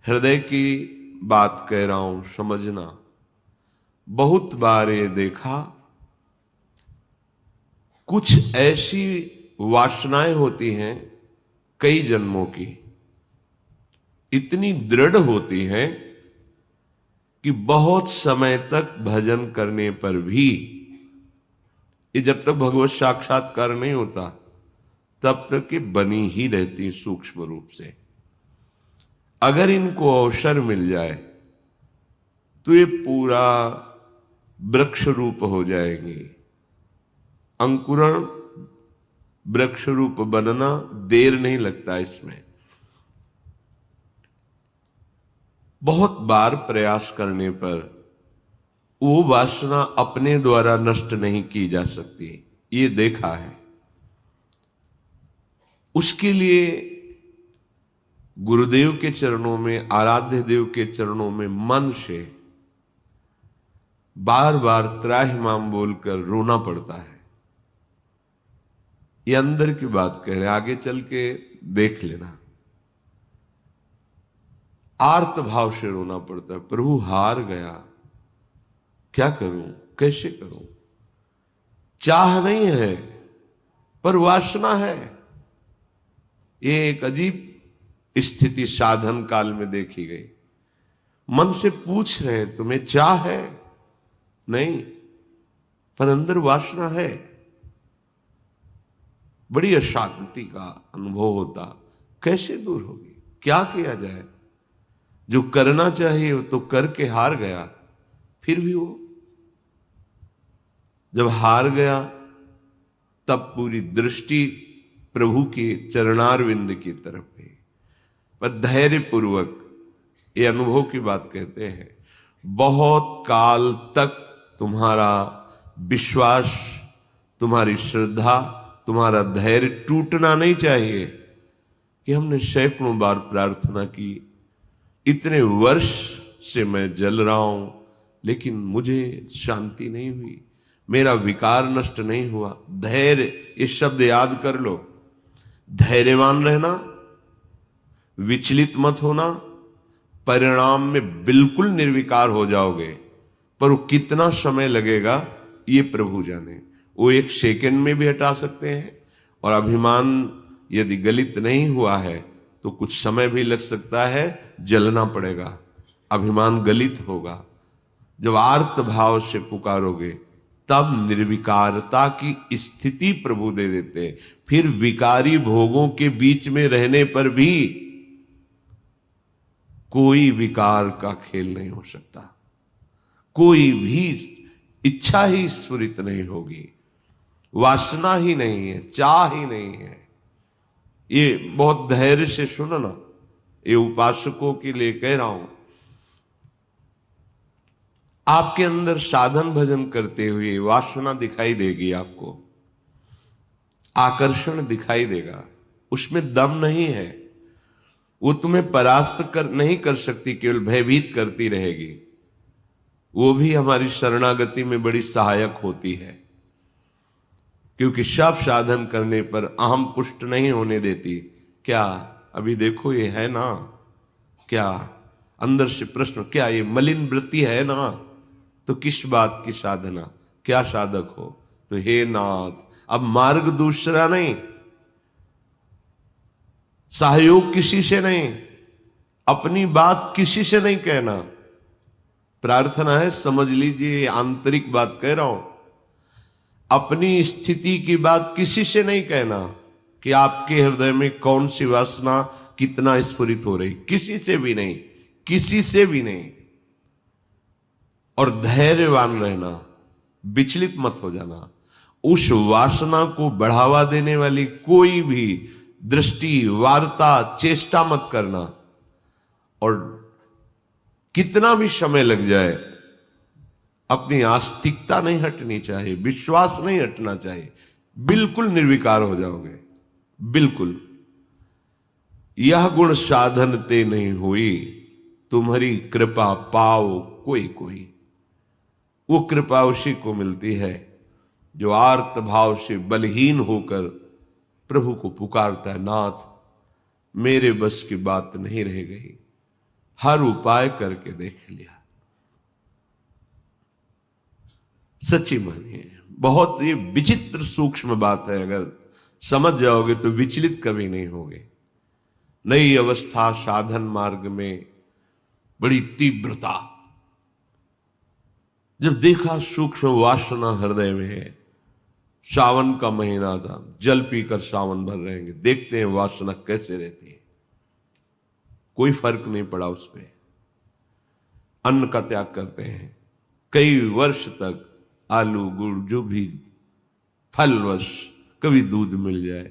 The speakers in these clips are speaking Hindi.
हृदय की बात कह रहा हूं, समझना। बहुत बार ये देखा, कुछ ऐसी वासनाएं होती हैं कई जन्मों की, इतनी दृढ़ होती हैं कि बहुत समय तक भजन करने पर भी, ये जब तक भगवत साक्षात्कार नहीं होता तब तक ये बनी ही रहती सूक्ष्म रूप से। अगर इनको अवसर मिल जाए तो ये पूरा वृक्ष रूप हो जाएंगी। अंकुरण वृक्ष रूप बनना देर नहीं लगता इसमें। बहुत बार प्रयास करने पर वो वासना अपने द्वारा नष्ट नहीं की जा सकती, ये देखा है। उसके लिए गुरुदेव के चरणों में, आराध्य देव के चरणों में मन से बार बार त्राहिमाम बोलकर रोना पड़ता है। ये अंदर की बात कह रहे, आगे चल के देख लेना। आर्त भाव से रोना पड़ता है, प्रभु हार गया, क्या करूं, कैसे करूं। चाह नहीं है पर वासना है। ये एक अजीब स्थिति साधन काल में देखी गई। मन से पूछ रहे तुम्हें चाह है, नहीं, पर अंदर वासना है। बड़ी अशांति का अनुभव होता। कैसे दूर होगी, क्या किया जाए। जो करना चाहिए वो तो करके हार गया, फिर भी वो जब हार गया तब पूरी दृष्टि प्रभु के चरणारविंद की तरफ गई। पर धैर्य पूर्वक, ये अनुभव की बात कहते हैं, बहुत काल तक तुम्हारा विश्वास, तुम्हारी श्रद्धा, तुम्हारा धैर्य टूटना नहीं चाहिए। कि हमने सैकड़ों बार प्रार्थना की, इतने वर्ष से मैं जल रहा हूं लेकिन मुझे शांति नहीं हुई, मेरा विकार नष्ट नहीं हुआ। धैर्य, ये शब्द याद कर लो। धैर्यवान रहना, विचलित मत होना, परिणाम में बिल्कुल निर्विकार हो जाओगे। पर वो कितना समय लगेगा ये प्रभु जाने। वो एक सेकंड में भी हटा सकते हैं। और अभिमान यदि गलित नहीं हुआ है तो कुछ समय भी लग सकता है, जलना पड़ेगा, अभिमान गलित होगा। जब आर्त भाव से पुकारोगे तब निर्विकारता की स्थिति प्रभु दे देते। फिर विकारी भोगों के बीच में रहने पर भी कोई विकार का खेल नहीं हो सकता, कोई भी इच्छा ही स्फुरित नहीं होगी, वासना ही नहीं है, चाह ही नहीं है। ये बहुत धैर्य से सुनना, ये उपासकों के लिए कह रहा हूं। आपके अंदर साधन भजन करते हुए वासना दिखाई देगी, आपको आकर्षण दिखाई देगा, उसमें दम नहीं है। वो तुम्हें परास्त नहीं कर सकती, केवल भयभीत करती रहेगी। वो भी हमारी शरणागति में बड़ी सहायक होती है, क्योंकि सब साधन करने पर अहम पुष्ट नहीं होने देती। क्या अभी देखो ये है ना, क्या अंदर से प्रश्न, क्या ये मलिन वृत्ति है ना, तो किस बात की साधना, क्या साधक हो। तो हे नाथ, अब मार्ग दूसरा नहीं, सहयोग किसी से नहीं, अपनी बात किसी से नहीं कहना। प्रार्थना है, समझ लीजिए, आंतरिक बात कह रहा हूं। अपनी स्थिति की बात किसी से नहीं कहना कि आपके हृदय में कौन सी वासना कितना स्फुरित हो रही, किसी से भी नहीं, किसी से भी नहीं। और धैर्यवान रहना, विचलित मत हो जाना। उस वासना को बढ़ावा देने वाली कोई भी दृष्टि, वार्ता, चेष्टा मत करना। और कितना भी समय लग जाए, अपनी आस्तिकता नहीं हटनी चाहिए, विश्वास नहीं हटना चाहिए। बिल्कुल निर्विकार हो जाओगे, बिल्कुल। यह गुण साधन ते नहीं हुई, तुम्हारी कृपा पाओ कोई कोई। वो कृपा उसी को मिलती है जो आर्त भाव से बलहीन होकर प्रभु को पुकारता है, नाथ मेरे बस की बात नहीं रह गई, हर उपाय करके देख लिया। सच्ची मानिए, बहुत ये विचित्र सूक्ष्म बात है, अगर समझ जाओगे तो विचलित कभी नहीं होगे। नई अवस्था साधन मार्ग में बड़ी तीव्रता, जब देखा सूक्ष्म वासना हृदय में है। सावन का महीना था, जल पीकर सावन भर रहेंगे, देखते हैं वासना कैसे रहती है। कोई फर्क नहीं पड़ा उस पर। अन्न का त्याग करते हैं, कई वर्ष तक आलू गुड़ जो भी फलवश, कभी दूध मिल जाए,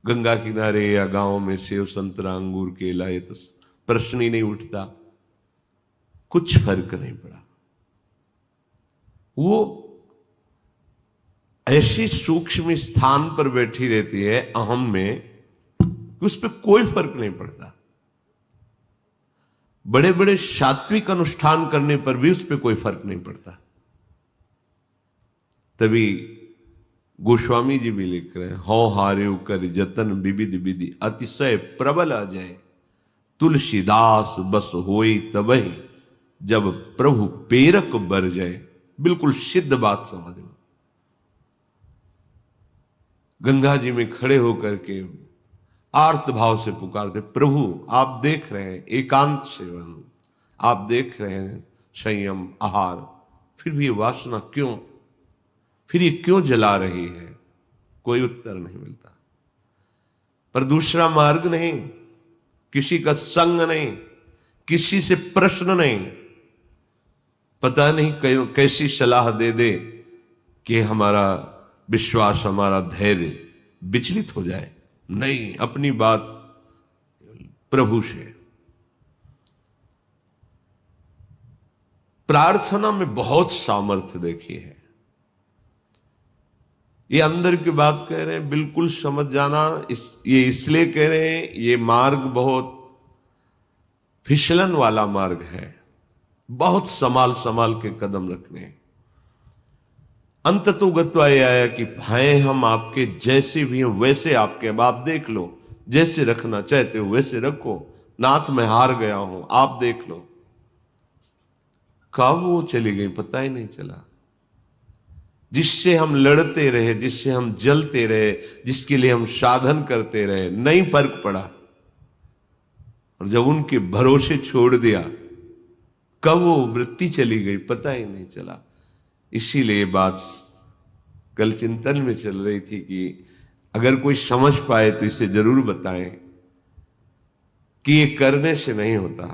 गंगा किनारे या गांव में सेव संतरा अंगूर केला, ये तो प्रश्न ही नहीं उठता। कुछ फर्क नहीं पड़ा। वो ऐसी सूक्ष्म स्थान पर बैठी रहती है अहम में कि उस पर कोई फर्क नहीं पड़ता। बड़े बड़े सात्विक अनुष्ठान करने पर भी उस पर कोई फर्क नहीं पड़ता। तभी गोस्वामी जी भी लिख रहे हैं, हौ हारे कर जतन विविध विधि अतिशय प्रबल आ जाए, तुलसीदास बस होई तबहि जब प्रभु पेरक बर जाए। बिल्कुल सिद्ध बात समझ लो। गंगा जी में खड़े होकर के आर्त भाव से पुकारते, प्रभु आप देख रहे हैं एकांत सेवन, आप देख रहे हैं संयम आहार, फिर भी ये वासना क्यों, फिर ये क्यों जला रही है? कोई उत्तर नहीं मिलता। पर दूसरा मार्ग नहीं, किसी का संग नहीं, किसी से प्रश्न नहीं। पता नहीं कैसी सलाह दे दे कि हमारा विश्वास, हमारा धैर्य विचलित हो जाए। नहीं, अपनी बात प्रभु से। प्रार्थना में बहुत सामर्थ्य देखी है। ये अंदर की बात कह रहे हैं, बिल्कुल समझ जाना। ये इसलिए कह रहे हैं, ये मार्ग बहुत फिसलन वाला मार्ग है, बहुत संभाल संभाल के कदम रखने। अंत तो गत्वा ये आया कि हैं हम आपके, जैसे भी हैं वैसे आपके। अब आप देख लो, जैसे रखना चाहते हो वैसे रखो। नाथ मैं हार गया हूं, आप देख लो। कब वो चली गई पता ही नहीं चला। जिससे हम लड़ते रहे, जिससे हम जलते रहे, जिसके लिए हम साधन करते रहे, नहीं फर्क पड़ा। और जब उनके भरोसे छोड़ दिया, कब वो वृत्ति चली गई पता ही नहीं चला। इसीलिए बात कल चिंतन में चल रही थी कि अगर कोई समझ पाए तो इसे जरूर बताएं कि ये करने से नहीं होता।